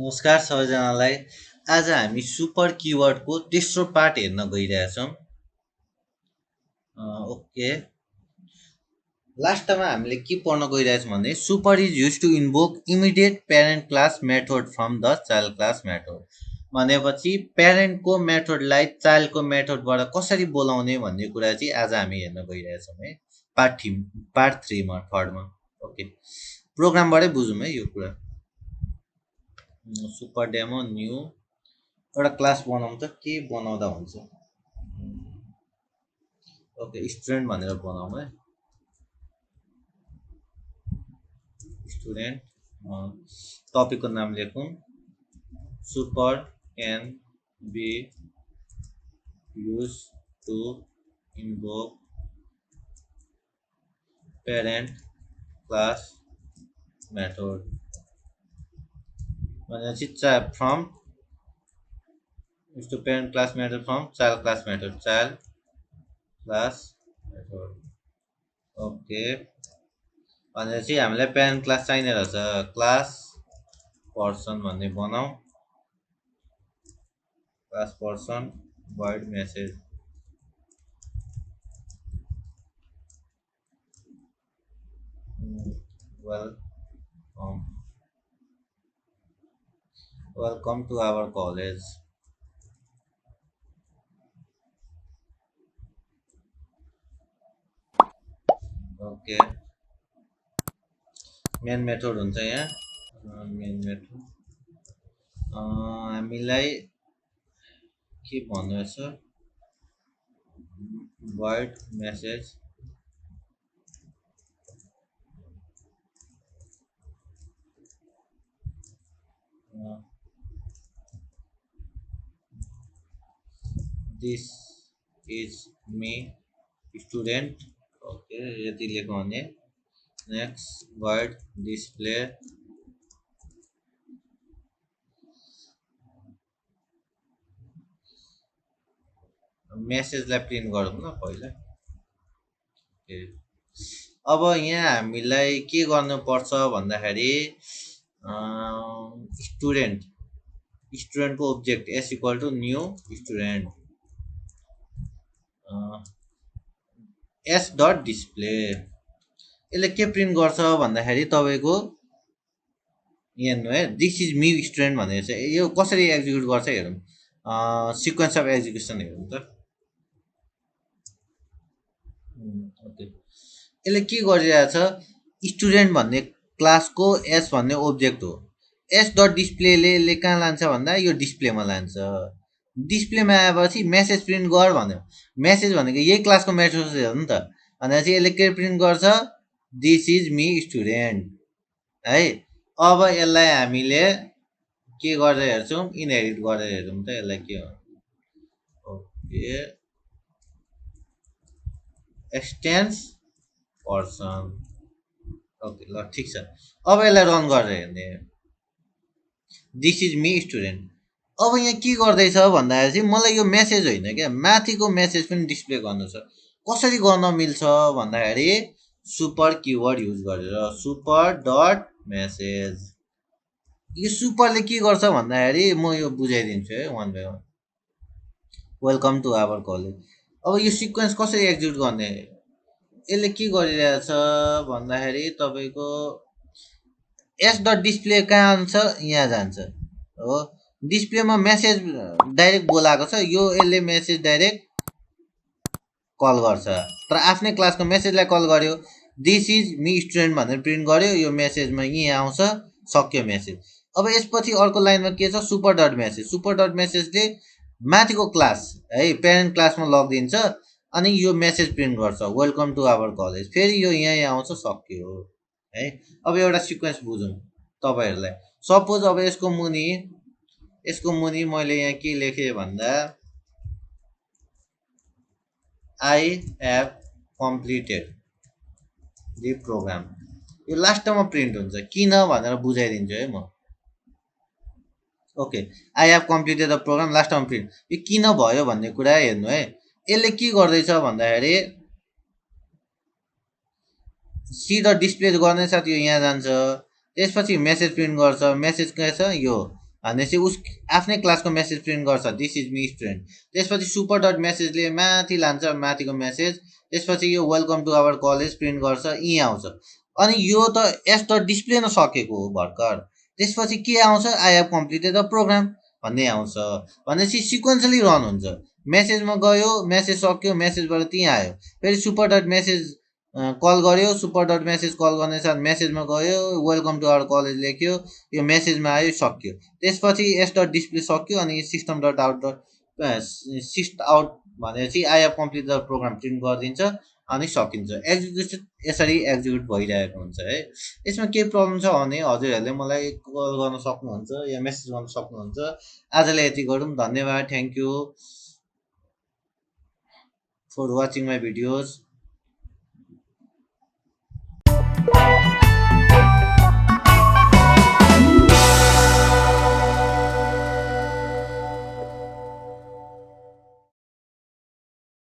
नमस्कार सबैजनालाई। आज हामी सुपर किवर्डको तेस्रो पार्ट हेर्न गइरहेछौँ। ओके, लास्टमा हामीले के पढ्न गइरहेछौँ भने super is use to invoke immediate parent class method from the child class method भनेपछि प्यारेन्टको मेथडलाई चाइल्डको मेथडबाट कसरी बोलाउने भन्ने कुरा चाहिँ आज हामी हेर्न गइरहेछौँ है, पार्ट 3मा थर्डमा। ओके, प्रोग्रामबाटै बुझौँ है यो कुरा। सुपर डेमो न्यू एउटा क्लास बनाउँ त के बनाउँदा हुन्छ। ओके, स्टुडेन्ट भनेर बनाऊँ है, स्टुडेन्ट। टपिकको नाम लेखौँ super can be use to invoke parent class method भनेपछि from to parent class method from child class method, child class method. Okay, भनेपछि हामीलाई प्यारेन्ट क्लास चाहिने रहेछ। क्लास पर्सन भन्ने बनाऊ, class person void message। welcome to our college। Okay, main method हुन्छ यहाँ। Main method हामीलाई के भन्नु छ, void message this is me student। Okay, यति लेखौँ भने नेक्स्ट void display मेसेजलाई प्रिन्ट गरौँ न पहिला। अब यहाँ हामीलाई के गर्नुपर्छ भन्दाखेरि स्टुडेन्टको object S equal to new student S dot display. यसले के प्रिन्ट गर्छ भन्दाखेरि तपाईँको हेर्नु है, दिस इज मी स्टुडेन्ट भनेर चाहिँ यो कसरी एक्जिक्युट गर्छ हेरौँ। सिक्वेन्स अफ एक्जिक्युसन हेरौँ त। ओके, यसले के गरिरहेछ, स्टुडेन्ट भन्ने क्लासको एस भन्ने ओब्जेक्ट हो। एस डट डिस्प्लेले यसले कहाँ लान्छ भन्दा यो डिस्प्लेमा लान्छ। डिस्प्लेमा आएपछि मेसेज प्रिन्ट गर भन्यो। मेसेज भनेको यही क्लासको मेसेज हो नि त, भनेपछि यसले के प्रिन्ट गर्छ, दिस इज मी स्टुडेन्ट है। अब यसलाई हामीले के गरेर हेर्छौँ, इनहेरिट गरेर हेरौँ त यसलाई के हो। Okay, extends person. ओके, ल ठिक छ। अब यसलाई रन गरेर हेर्ने, दिस इज मी स्टुडेन्ट। अब यहाँ के गर्दैछ भन्दाखेरि चाहिँ मलाई यो मेसेज होइन क्या, माथिको मेसेज पनि डिस्प्ले गर्नु छ। कसरी गर्न मिल्छ भन्दाखेरि सुपर किवर्ड युज गरेर, सुपर डट मेसेज। यो सुपरले के गर्छ भन्दाखेरि म यो बुझाइदिन्छु है one by one. Welcome to our college. अब यो सिक्वेन्स कसरी एक्जिक्युट गर्ने, यसले के गरिरहेछ भन्दाखेरि तपाईँको एस डट डिस्प्ले कहाँ जान्छ, यहाँ जान्छ हो। डिस्प्लेमा मेसेज डाइरेक्ट बोलाएको छ, यो यसले मेसेज डाइरेक्ट कल गर्छ। तर आफ्नै क्लासको मेसेजलाई कल गर्यो, दिस इज मी स्टुडेन्ट भनेर प्रिन्ट गर्यो, यो मेसेजमा यहाँ आउँछ, सक्यो मेसेज। अब यसपछि अर्को लाइनमा के छ, super dot message. Super dot मेसेजले माथिको क्लास है प्यारेन्ट क्लासमा लगिदिन्छ अनि यो मेसेज प्रिन्ट गर्छ, वेलकम टु आवर कलेज। फेरि यो यहाँ आउँछ, सक्यो है। अब एउटा सिक्वेन्स बुझौँ तपाईँहरूलाई। सपोज अब यसको मुनि मैले यहाँ के लेखेँ भन्दा I have completed the program. यो लास्टमा प्रिन्ट हुन्छ, किन भनेर बुझाइदिन्छु है म। Okay, I have completed the program, लास्टमा प्रिन्ट। यो किन भयो भन्ने कुरा हेर्नु है। यसले के गर्दैछ भन्दाखेरि सी डट डिस्प्ले गर्ने साथ यो यहाँ जान्छ, त्यसपछि मेसेज प्रिन्ट गर्छ। मेसेज के छ, यो भनेपछि उस आफ्नै क्लासको मेसेज प्रिन्ट गर्छ दिस इज मी स्टुडेन्ट। त्यसपछि सुपर डट मेसेजले माथि लान्छ माथिको मेसेज, त्यसपछि यो welcome to our college print गर्छ, यी आउँछ। अनि यो त एस डट डिस्प्ले न सकेको हो भर्खर। त्यसपछि के आउँछ, I have completed the program भन्ने आउँछ। भनेपछि सिक्वेन्सली रन हुन्छ। मेसेजमा गयो, मेसेज सक्यो, मेसेजबाट त्यहीँ आयो, फेरि सुपर डट मेसेज कल गर्यो, सुपर डट मेसेज कल गर्ने साथ मेसेजमा गयो, वेलकम टु आवर कलेज लेख्यो, यो मेसेजमा आयो, सक्यो। त्यसपछि एस डट डिस्प्ले सक्यो अनि system dot out dot system out भनेपछि I have complete the program print गरिदिन्छ अनि सकिन्छ। एक्जिक्युसन यसरी एक्जिक्युट भइरहेको हुन्छ है। यसमा केही प्रब्लम छ भने हजुरहरूले मलाई कल गर्न सक्नुहुन्छ या मेसेज गर्न सक्नुहुन्छ। आजलाई यति गरौँ, धन्यवाद, thank you for watching my videos.